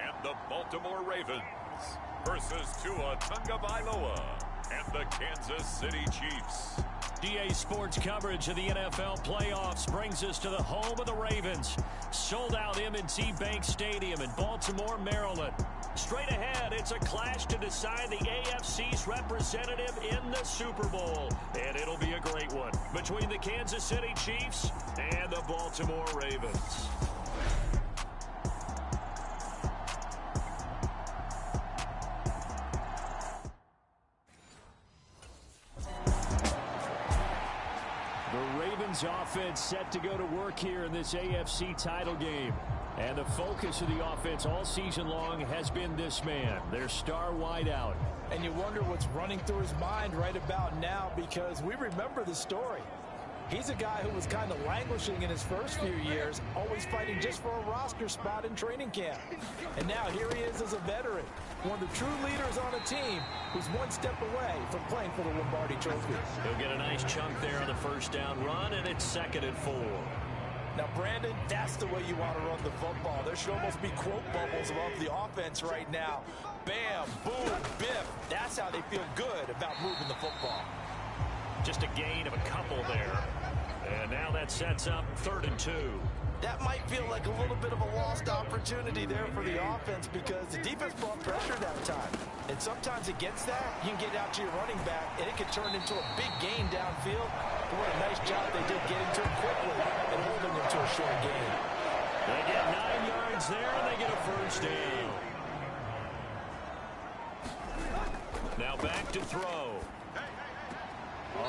and the Baltimore Ravens versus Tua Tagovailoa and the Kansas City Chiefs. DA Sports coverage of the NFL playoffs brings us to the home of the Ravens. Sold out M&T Bank Stadium in Baltimore, Maryland. Straight ahead, it's a clash to decide the AFC's representative in the Super Bowl. And it'll be a great one between the Kansas City Chiefs and the Baltimore Ravens. Offense set to go to work here in this AFC title game. And the focus of the offense all season long has been this man, their star wideout. And you wonder what's running through his mind right about now, because we remember the story. He's a guy who was kind of languishing in his first few years, always fighting just for a roster spot in training camp. And now here he is as a veteran, one of the true leaders on a team who's one step away from playing for the Lombardi Trophy. He'll get a nice chunk there on the first down run, and it's 2nd and 4. Now, Brandon, that's the way you want to run the football. There should almost be quote bubbles above the offense right now. Bam, boom, biff. That's how they feel good about moving the football. Just a gain of a couple there. And now that sets up 3rd and 2. That might feel like a little bit of a lost opportunity there for the offense, because the defense brought pressure that time. And sometimes against that, you can get out to your running back, and it can turn into a big gain downfield. But what a nice job they did getting to him quickly and holding him to a short gain. They get 9 yards there, and they get a first down. Now back to throw.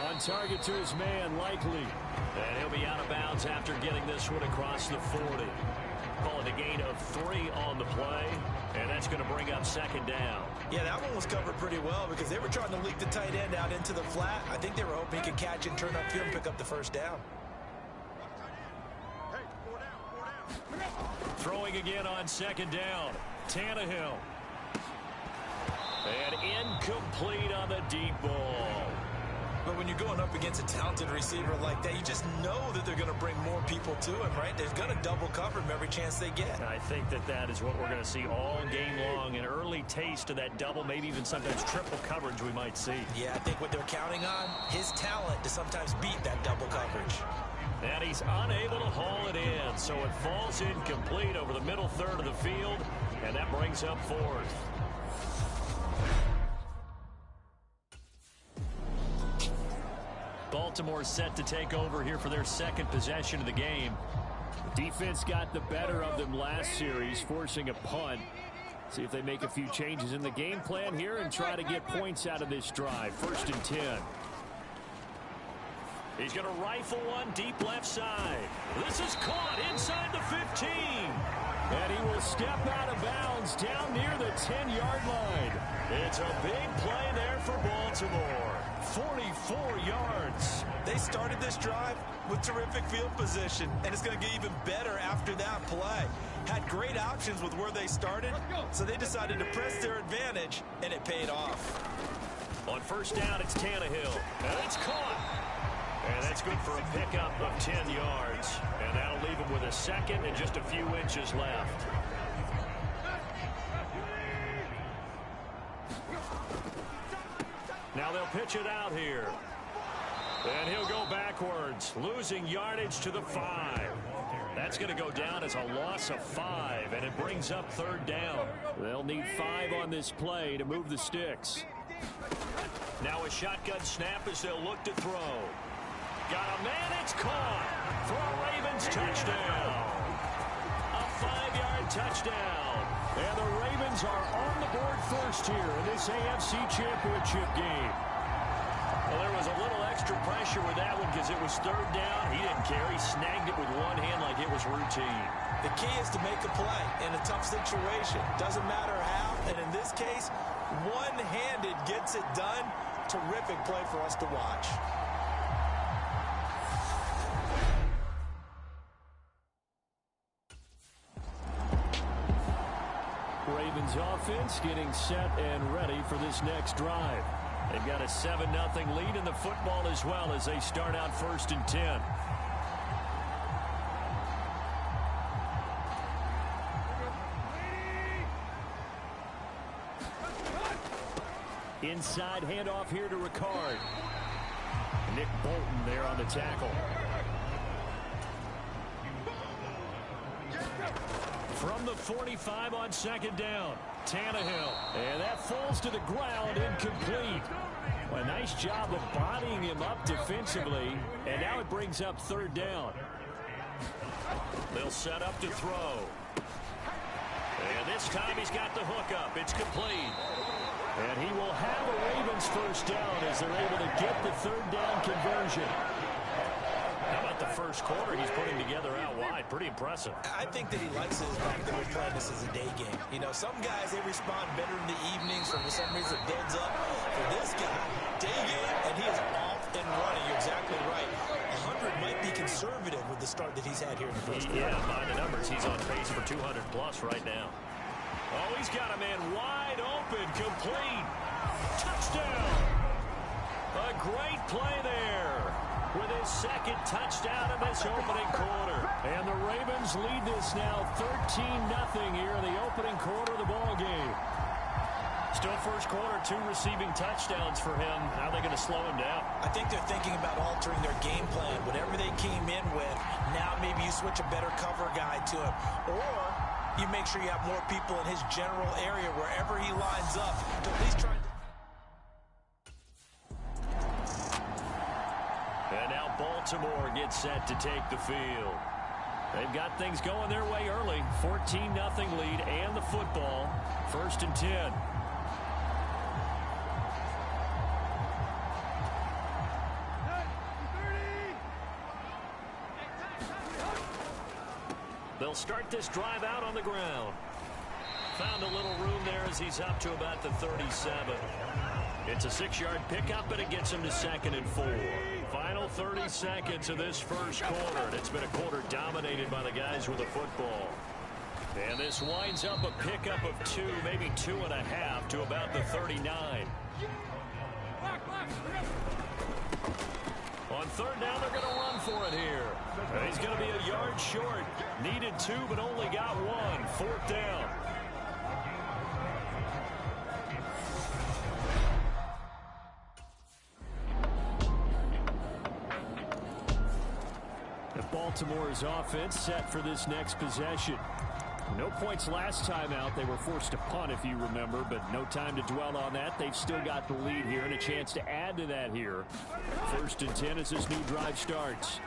On target to his man, Likely. And he'll be out of bounds after getting this one across the 40. Calling a gain of 3 on the play. And that's going to bring up 2nd down. Yeah, that one was covered pretty well because they were trying to leak the tight end out into the flat. I think they were hoping he could catch and turn upfield and pick up the first down. Throwing again on 2nd down. Tannehill. And incomplete on the deep ball. But when you're going up against a talented receiver like that, you just know that they're going to bring more people to him, right? They're going to double cover him every chance they get. I think that is what we're going to see all game long. An early taste of that double, maybe even sometimes triple coverage we might see. Yeah, I think what they're counting on, his talent to sometimes beat that double coverage. And he's unable to haul it in, so it falls incomplete over the middle third of the field, and that brings up 4th. Baltimore set to take over here for their 2nd possession of the game. The defense got the better of them last series, forcing a punt. See if they make a few changes in the game plan here and try to get points out of this drive. 1st and 10. He's going to rifle one deep left side. This is caught inside the 15. And he will step out of bounds down near the 10-yard line. It's a big play there for Baltimore. 44 yards. They started this drive with terrific field position, and it's going to get even better after that play. Had great options with where they started, so they decided to press their advantage, and it paid off. On 1st down, it's Tannehill. And it's caught. And that's good for a pickup of 10 yards. And that'll leave him with a 2nd and just a few inches left. Now they'll pitch it out here. And he'll go backwards, losing yardage to the 5. That's going to go down as a loss of 5, and it brings up 3rd down. They'll need 5 on this play to move the sticks. Now a shotgun snap as they'll look to throw. Got a man, it's caught for a Ravens touchdown. A 5-yard touchdown. And the Ravens are on the board first here in this AFC Championship game. Well, there was a little extra pressure with that one because it was 3rd down. He didn't care. He snagged it with one hand like it was routine. The key is to make a play in a tough situation. Doesn't matter how. And in this case, one-handed gets it done. Terrific play for us to watch. Ravens offense getting set and ready for this next drive. They've got a 7-0 lead in the football as well as they start out 1st and 10. Inside handoff here to Ricard. Nick Bolton there on the tackle. From the 45 on second down, Tannehill. And that falls to the ground, incomplete. A nice job of bodying him up defensively, and now it brings up third down. They'll set up to throw. And this time he's got the hook up. It's complete. And he will have a Ravens first down as they're able to get the third down conversion. How about the first quarter he's putting together out wide? Pretty impressive. I think that he likes it back that we're playing this as a day game. You know, some guys, they respond better in the evenings, or for some reason it builds up. For this guy, day game, and he is off and running. You're exactly right. 100 might be conservative with the start that he's had here in the first quarter. Yeah, by the numbers, he's on pace for 200 plus right now. Oh, he's got a man wide open, complete. Touchdown. A great play there with his second touchdown in this opening quarter. And the Ravens lead this now 13-0 here in the opening quarter of the ball game. Still first quarter, 2 receiving touchdowns for him. How are they going to slow him down? I think they're thinking about altering their game plan. Whatever they came in with, now maybe you switch a better cover guy to him. Or you make sure you have more people in his general area wherever he lines up to at least try to... And now Baltimore gets set to take the field. They've got things going their way early. 14-0 lead and the football. 1st and 10. They'll start this drive out on the ground. Found a little room there as he's up to about the 37. It's a 6-yard pickup, and it gets him to 2nd and 4. Final 30 seconds of this first quarter, and it's been a quarter dominated by the guys with the football. And this winds up a pickup of 2, maybe 2.5 to about the 39. On third down, they're going to run for it here. And he's going to be a yard short. Needed 2, but only got 1. 4th down. Baltimore's offense set for this next possession. No points last time out. They were forced to punt, if you remember, but no time to dwell on that. They've still got the lead here and a chance to add to that here. 1st and 10 as this new drive starts.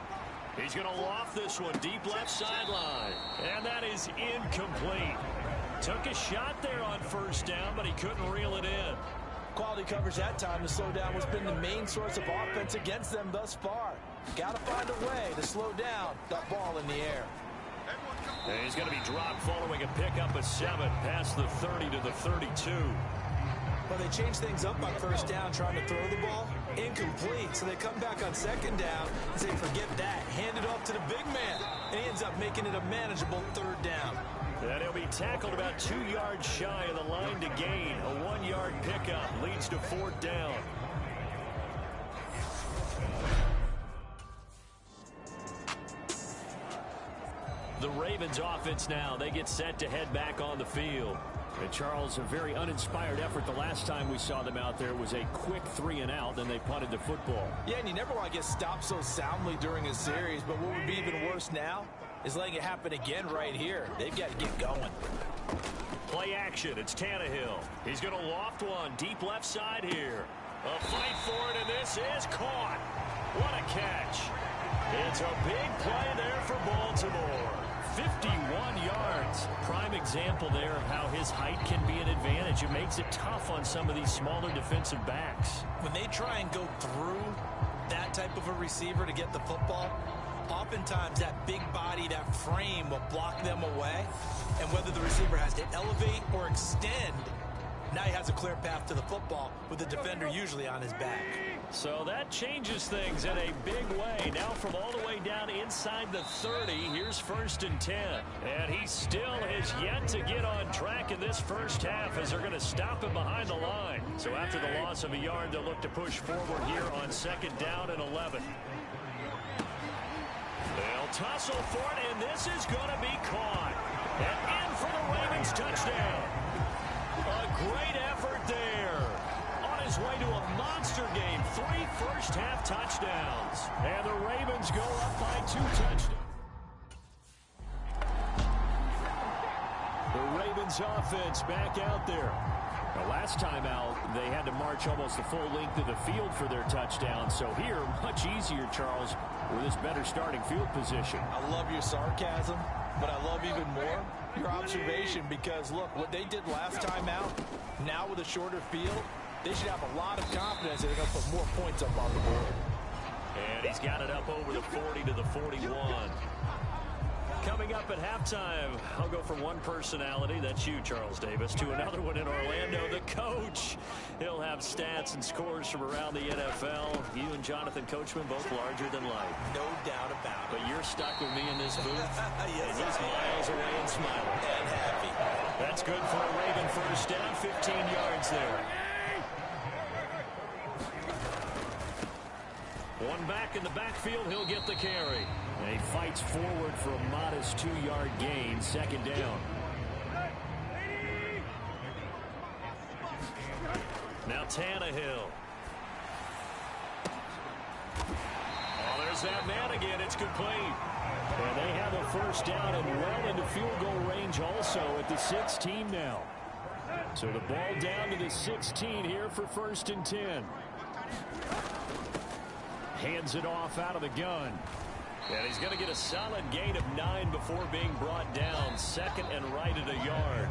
He's going to loft this one deep left sideline. And that is incomplete. Took a shot there on 1st down, but he couldn't reel it in. Quality coverage that time. The slowdown has been the main source of offense against them thus far. Got to find a way to slow down that ball in the air. And he's going to be dropped following a pickup of 7 past the 30 to the 32. Well, they changed things up on 1st down trying to throw the ball. Incomplete. So they come back on 2nd down and say, forget that. Hand it off to the big man. And he ends up making it a manageable 3rd down. And he'll be tackled about 2 yards shy of the line to gain. A 1-yard pickup leads to 4th down. The Ravens offense now, they get set to head back on the field. And Charles, a very uninspired effort the last time we saw them out there was a quick 3-and-out, then they punted the football. Yeah, and you never want to get stopped so soundly during a series, but what would be even worse now is letting it happen again right here. They've got to get going. Play action, it's Tannehill. He's going to loft one deep left side here. A fight for it, and this is caught. What a catch. It's a big play there for Baltimore. 51 yards. Prime example there of how his height can be an advantage. It makes it tough on some of these smaller defensive backs. When they try and go through that type of a receiver to get the football, oftentimes that big body, that frame will block them away. And whether the receiver has to elevate or extend, now he has a clear path to the football with the defender usually on his back. So that changes things in a big way. Now from all the way down inside the 30, here's 1st and 10. And he still has yet to get on track in this first half as they're going to stop him behind the line. So after the loss of a yard, they'll look to push forward here on 2nd down and 11. They'll tussle for it, and this is going to be caught. And in for the Ravens touchdown. A great effort there. On his touchdowns. And the Ravens go up by 2 touchdowns. The Ravens offense back out there. Now, last time out, they had to march almost the full length of the field for their touchdown. So here, much easier, Charles, with this better starting field position. I love your sarcasm, but I love even more your observation because, look, what they did last time out, now with a shorter field, they should have a lot of confidence that they're going to put more points up on the board. And he's got it up over the 40 to the 41. Coming up at halftime, I'll go from one personality, that's you, Charles Davis, to another one in Orlando, the coach. He'll have stats and scores from around the NFL. You and Jonathan Coachman both larger than life. No doubt about it. But you're stuck with me in this booth, yes, and he's miles away and smiling. And happy. That's good for a Raven first down, 15 yards there. One back in the backfield, he'll get the carry. And he fights forward for a modest 2-yard gain, second down. Now Tannehill. Oh, there's that man again. It's complete. And they have a first down and well into field goal range also at the 16 now. So the ball down to the 16 here for 1st and 10. Hands it off out of the gun. And he's going to get a solid gain of 9 before being brought down. Second and right at a yard.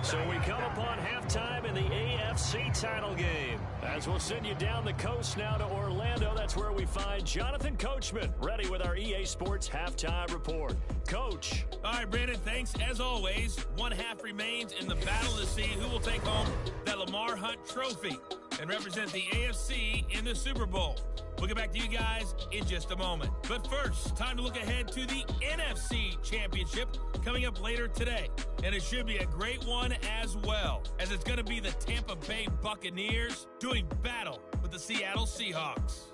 So we come upon halftime in the AFC title game. As we'll send you down the coast now to Orlando, that's where we find Jonathan Coachman, ready with our EA Sports halftime report. Coach. All right, Brandon, thanks. As always, one half remains in the battle to see who will take home that Lamar Hunt trophy and represent the AFC in the Super Bowl. We'll get back to you guys in just a moment. But first, time to look ahead to the NFC Championship coming up later today. And it should be a great one as well, as it's going to be the Tampa Bay Buccaneers doing battle with the Seattle Seahawks.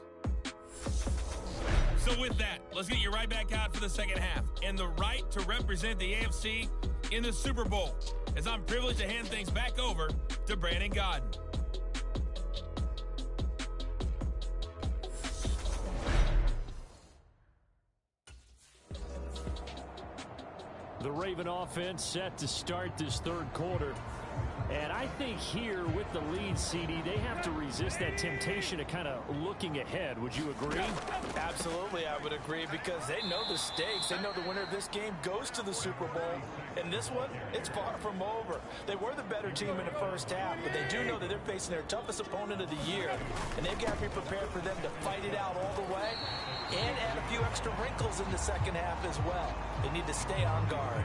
So with that, let's get you right back out for the second half and the right to represent the AFC in the Super Bowl, as I'm privileged to hand things back over to Brandon Gaudin. The Raven offense set to start this third quarter. And I think here with the lead, CD, they have to resist that temptation of kind of looking ahead. Would you agree? Absolutely, I would agree, because they know the stakes. They know the winner of this game goes to the Super Bowl. And this one, it's far from over. They were the better team in the first half, but they do know that they're facing their toughest opponent of the year. And they've got to be prepared for them to fight it out all the way and add a few extra wrinkles in the second half as well. They need to stay on guard.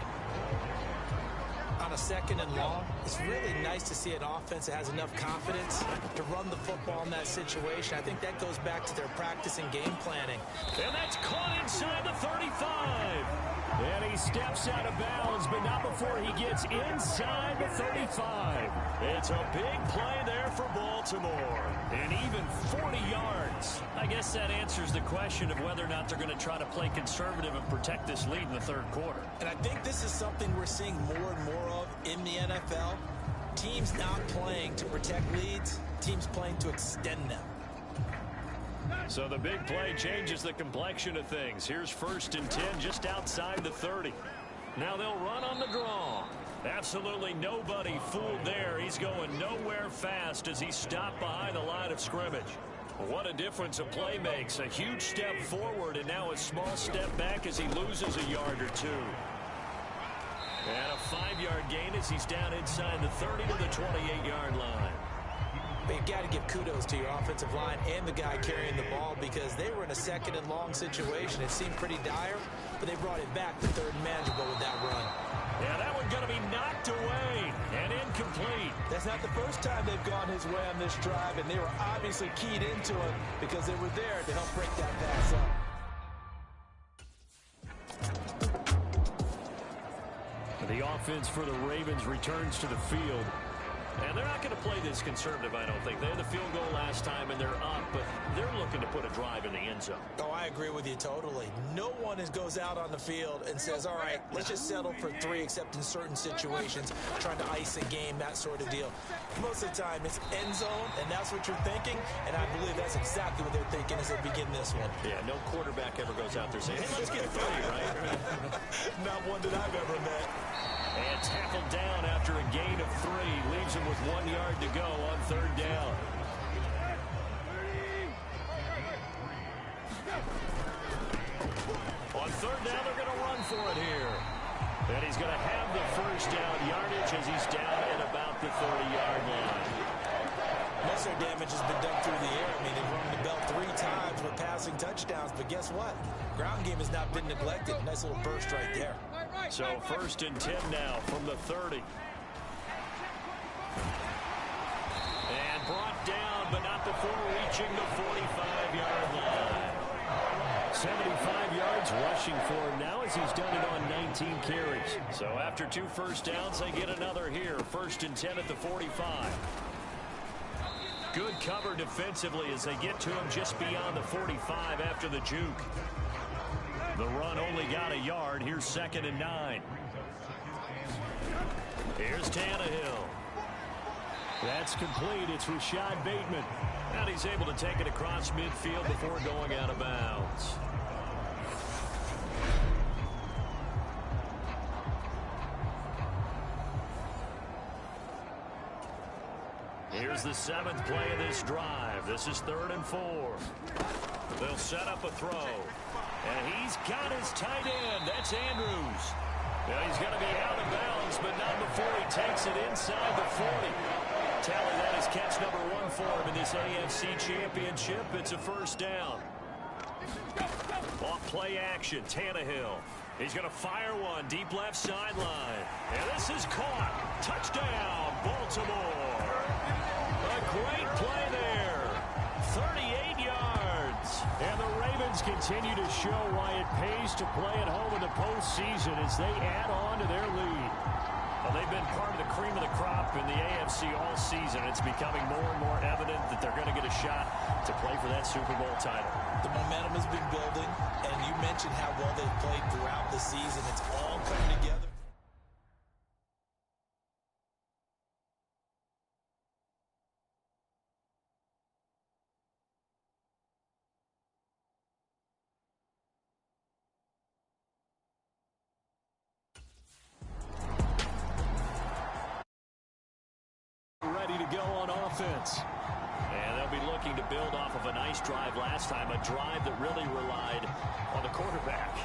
On a second and long, it's really nice to see an offense that has enough confidence to run the football in that situation. I think that goes back to their practice and game planning. And that's caught inside the 35. And he steps out of bounds, but not before he gets inside the 35. It's a big play there for Baltimore. And even 40 yards. I guess that answers the question of whether or not they're going to try to play conservative and protect this lead in the third quarter. And I think this is something we're seeing more and more of in the NFL. Teams not playing to protect leads, teams playing to extend them. So the big play changes the complexion of things. Here's 1st and 10 just outside the 30. Now they'll run on the draw. Absolutely nobody fooled there. He's going nowhere fast as he stopped behind the line of scrimmage. What a difference a play makes. A huge step forward and now a small step back as he loses a yard or two. And a 5-yard gain as he's down inside the 30 to the 28-yard line. But you've got to give kudos to your offensive line and the guy carrying the ball, because they were in a second and long situation. It seemed pretty dire, but they brought it back to third and manageable with that run. Yeah, that one's going to be knocked away and incomplete. That's not the first time they've gone his way on this drive, and they were obviously keyed into it because they were there to help break that pass up. The offense for the Ravens returns to the field. And they're not going to play this conservative, I don't think. They had the field goal last time, and they're up, but they're looking to put a drive in the end zone. Oh, I agree with you totally. No one goes out on the field and says, all right, let's just settle for 3, except in certain situations, trying to ice a game, that sort of deal. Most of the time, it's end zone, and that's what you're thinking, and I believe that's exactly what they're thinking as they begin this one. Yeah, no quarterback ever goes out there saying, hey, let's get 3, right? Not one that I've ever met. And tackled down after a gain of 3. Leaves him with 1 yard to go on 3rd down. On 3rd down, they're going to run for it here. And he's going to have the first down yardage as he's down at about the 30-yard line. Most of their damage has been done through the air. I mean, they've rung the bell 3 times with passing touchdowns, but guess what? Ground game has not been neglected. Nice little burst right there. So 1st and 10 now from the 30. And brought down, but not before reaching the 45-yard line. 75 yards rushing for him now as he's done it on 19 carries. So after 2 first downs, they get another here. 1st and 10 at the 45. Good cover defensively as they get to him just beyond the 45 after the juke. The run only got a yard. Here's 2nd and 9. Here's Tannehill. That's complete. It's Rashad Bateman. And he's able to take it across midfield before going out of bounds. Here's the 7th play of this drive. This is 3rd and 4. They'll set up a throw. And he's got his tight end. That's Andrews. Now he's going to be out of bounds, but not before he takes it inside the 40. Tally, that is catch number 1 for him in this AFC Championship. It's a first down. Off play action, Tannehill. He's going to fire one deep left sideline. And this is caught. Touchdown, Baltimore. A great play there. 38 yards. And the Ravens continue to show why it pays to play at home in the postseason as they add on to their lead. Well, they've been part of the cream of the crop in the AFC all season. It's becoming more and more evident that they're going to get a shot to play for that Super Bowl title. The momentum has been building, and you mentioned how well they've played throughout the season. It's all come together. Ready to go on offense. And they'll be looking to build off of a nice drive last time, a drive that really relied on the quarterback.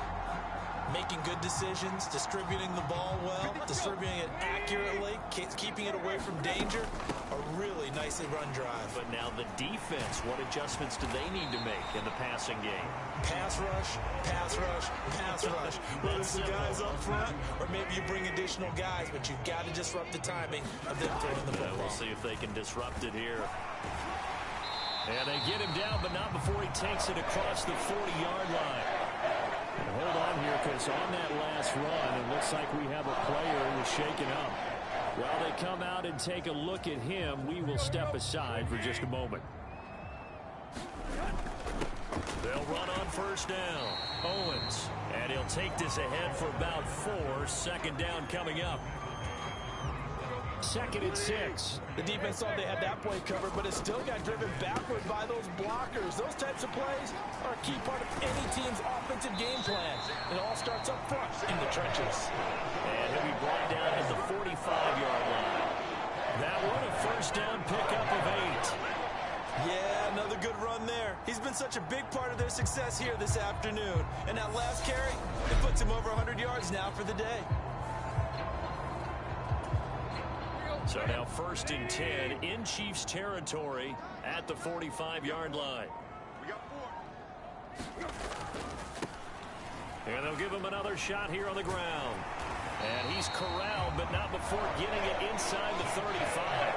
Making good decisions, distributing the ball well, distributing it accurately, keeping it away from danger. A really nicely run drive. But now the defense, what adjustments do they need to make in the passing game? Pass rush, pass rush, pass rush. Whether it's the guys up front or maybe you bring additional guys, but you've got to disrupt the timing of them throwing the football. We'll see if they can disrupt it here. And they get him down, but not before he takes it across the 40-yard line. And hold on here, because on that last run, it looks like we have a player who's shaken up. While they come out and take a look at him, we will step aside for just a moment. They'll run on first down. Owens. And he'll take this ahead for about 4. 2nd down coming up. 2nd and 6. The defense thought they had that play covered, but it still got driven backward by those blockers. Those types of plays are a key part of any team's offensive game plan. It all starts up front in the trenches. And he'll be brought down at the 45-yard line. That one a first down pickup of 8. Yeah, another good run there. He's been such a big part of their success here this afternoon. And that last carry, it puts him over 100 yards now for the day. So now 1st and 10 in Chiefs territory at the 45-yard line. And they'll give him another shot here on the ground. And he's corralled, but not before getting it inside the 35.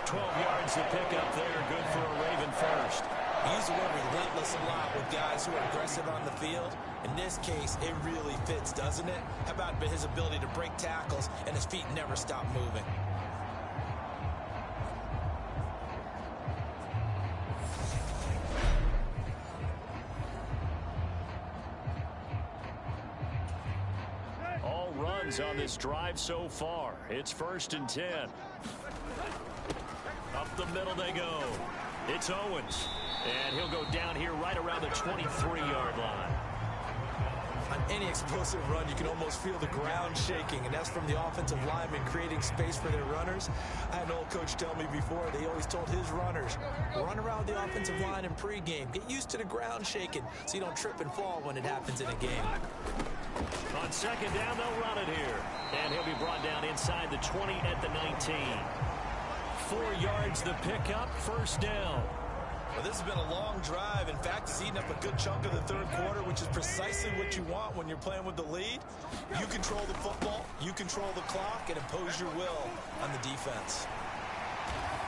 12 yards to pick up there. Good for a Raven first. He used the word relentless a lot with guys who are aggressive on the field. In this case, it really fits, doesn't it? How about his ability to break tackles and his feet never stop moving? runs on this drive so far. It's 1st and 10. Up the middle they go. It's Owens. And he'll go down here right around the 23-yard line. On any explosive run, you can almost feel the ground shaking, and that's from the offensive linemen creating space for their runners. I had an old coach tell me before, they always told his runners, run around the offensive line in pregame. Get used to the ground shaking so you don't trip and fall when it happens in a game. On 2nd down, they'll run it here. And he'll be brought down inside the 20 at the 19. 4 yards the pickup, 1st down. Well, this has been a long drive. In fact, it's eaten up a good chunk of the 3rd quarter, which is precisely what you want when you're playing with the lead. You control the football, you control the clock, and impose your will on the defense.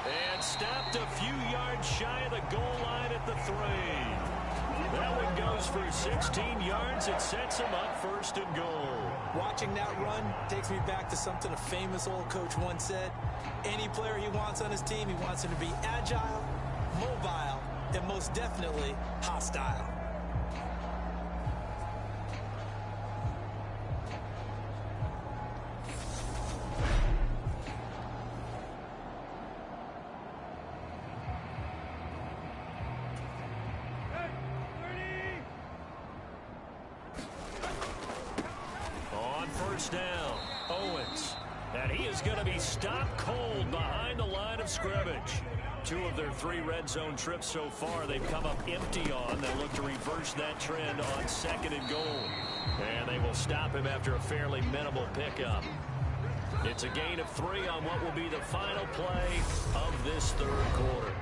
And stopped a few yards shy of the goal line at the 3. That one goes for 16 yards. It sets him up 1st and goal. Watching that run takes me back to something a famous old coach once said. Any player he wants on his team, he wants him to be agile, mobile, and most definitely hostile. On 1st down, Owens. And he is going to be stopped cold behind the line of scrimmage. 2 of their 3 red zone trips so far, they've come up empty on. They'll look to reverse that trend on 2nd and goal. And they will stop him after a fairly minimal pickup. It's a gain of 3 on what will be the final play of this 3rd quarter.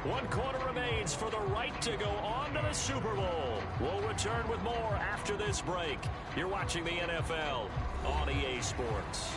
1 quarter remains for the right to go on to the Super Bowl. We'll return with more after this break. You're watching the NFL on EA Sports.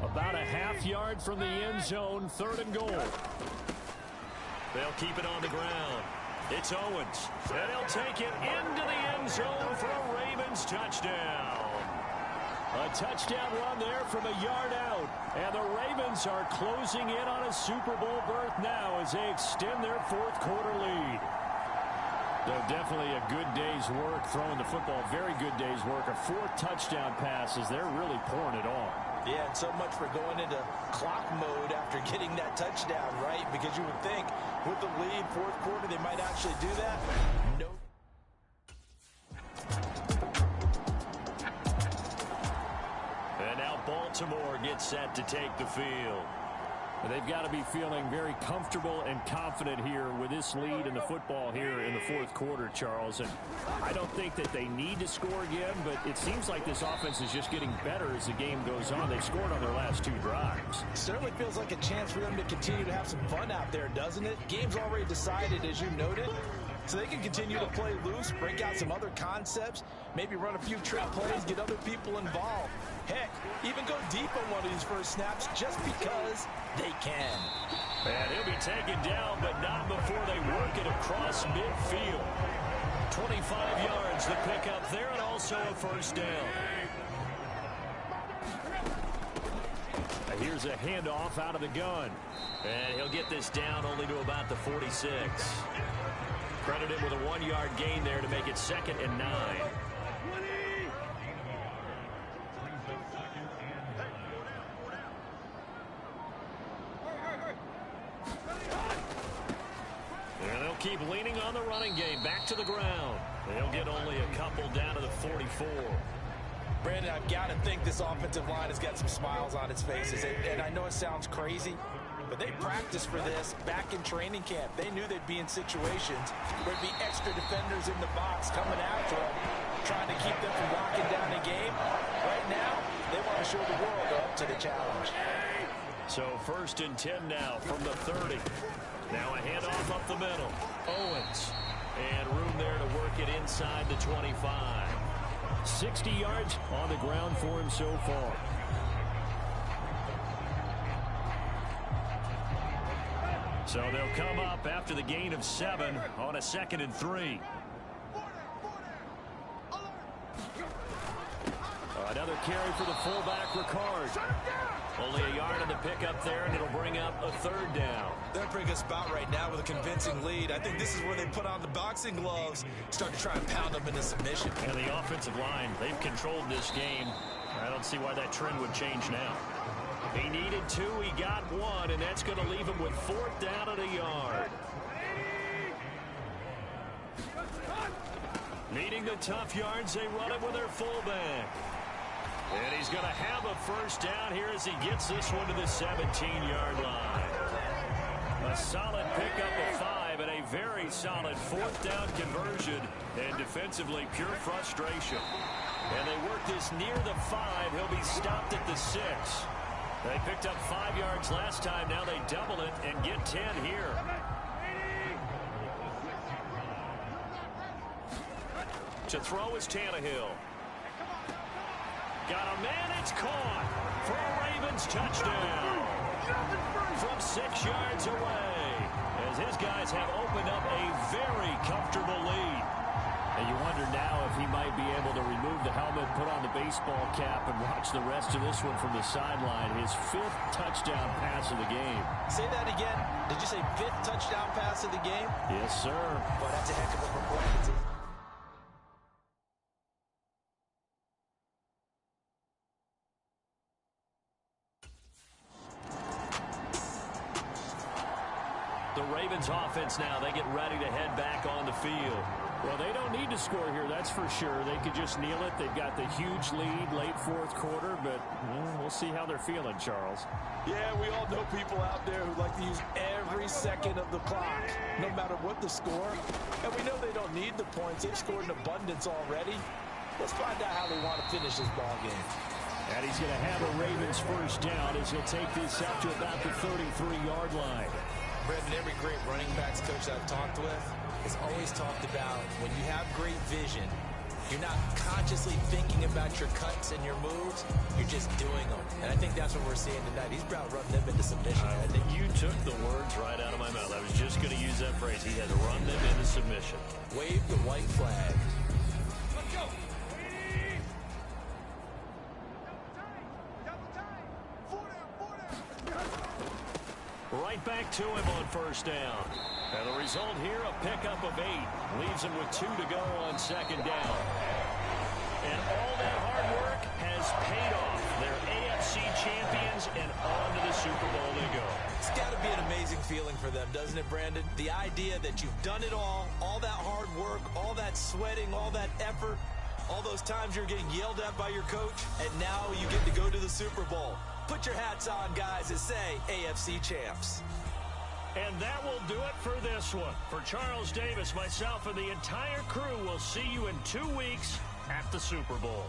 About a half-yard from the end zone, 3rd and goal. They'll keep it on the ground. It's Owens, and he'll take it into the end zone for a Ravens touchdown. A touchdown run there from a yard out, and the Ravens are closing in on a Super Bowl berth now as they extend their 4th quarter lead. They're definitely a good day's work throwing the football. Very good day's work. A 4th touchdown pass as they're really pouring it on. Yeah, and so much for going into clock mode after getting that touchdown, right? Because you would think with the lead, 4th quarter, they might actually do that. No. And now Baltimore gets set to take the field. They've got to be feeling very comfortable and confident here with this lead in the football here in the 4th quarter, Charles. And I don't think that they need to score again, but it seems like this offense is just getting better as the game goes on. They've scored on their last 2 drives. Certainly feels like a chance for them to continue to have some fun out there, doesn't it? Game's already decided, as you noted. So they can continue to play loose, break out some other concepts, maybe run a few trick plays, get other people involved. Heck, even go deep on one of these first snaps just because they can. And he'll be taken down, but not before they work it across midfield. 25 yards the pickup there, and also a 1st down. Here's a handoff out of the gun. And he'll get this down only to about the 46. Credited with a 1-yard gain there to make it 2nd and 9. And they'll keep leaning on the running game. Back to the ground. They'll get only a couple down to the 44. Brandon, I've got to think this offensive line has got some smiles on its faces. And I know it sounds crazy, but they practiced for this back in training camp. They knew they'd be in situations where there'd be extra defenders in the box coming after them, trying to keep them from locking down the game. Right now, they want to show the world up to the challenge. So 1st and 10 now from the 30. Now a handoff up the middle. Owens. And room there to work it inside the 25. 60 yards on the ground for him so far. So they'll come up after the gain of 7 on a 2nd and 3. Another carry for the fullback, Ricard. Only a yard on the pickup there, and it'll bring up a third down. They're in a pretty good spot right now with a convincing lead. I think this is where they put on the boxing gloves, start to try and pound them into submission. And the offensive line, they've controlled this game. I don't see why that trend would change now. He needed 2, he got 1, and that's going to leave him with 4th down at a yard. Needing the tough yards, they run it with their fullback. And he's going to have a first down here as he gets this one to the 17-yard line. A solid pickup of 5 and a very solid 4th down conversion. And defensively, pure frustration. And they work this near the 5. He'll be stopped at the 6. They picked up 5 yards last time. Now they double it and get 10 here. To throw is Tannehill. Got a man, it's caught for a Ravens touchdown. From 6 yards away, as his guys have opened up a very comfortable lead. And you wonder now if he might be able to remove the helmet, put on the baseball cap, and watch the rest of this one from the sideline. His 5th touchdown pass of the game. Say that again. Did you say 5th touchdown pass of the game? Yes, sir. Boy, that's a heck of a performance. The Ravens offense now, they get ready to head back on the field. Well, they don't need to score here, that's for sure. They could just kneel it. They've got the huge lead, late 4th quarter, but we'll see how they're feeling, Charles. Yeah, we all know people out there who like to use every second of the clock, no matter what the score. And we know they don't need the points. They've scored in abundance already. Let's find out how they want to finish this ball game. And he's going to have a Ravens first down as he'll take this out to about the 33-yard line. Brendan, every great running backs coach I've talked with has always talked about when you have great vision, you're not consciously thinking about your cuts and your moves, you're just doing them. And I think that's what we're seeing tonight. He's about to run them into submission. I think you took the words right out of my mouth. I was just going to use that phrase. He has run them into submission. Wave the white flag. Let's go. Right back to him on first down. And the result here, a pickup of 8. Leaves him with 2 to go on second down. And all that hard work has paid off. They're AFC champions, and on to the Super Bowl they go. It's got to be an amazing feeling for them, doesn't it, Brandon? The idea that you've done it all that hard work, all that sweating, all that effort, all those times you're getting yelled at by your coach, and now you get to go to the Super Bowl. Put your hats on, guys, and say AFC champs. And that will do it for this one. For Charles Davis, myself, and the entire crew, we'll see you in 2 weeks at the Super Bowl.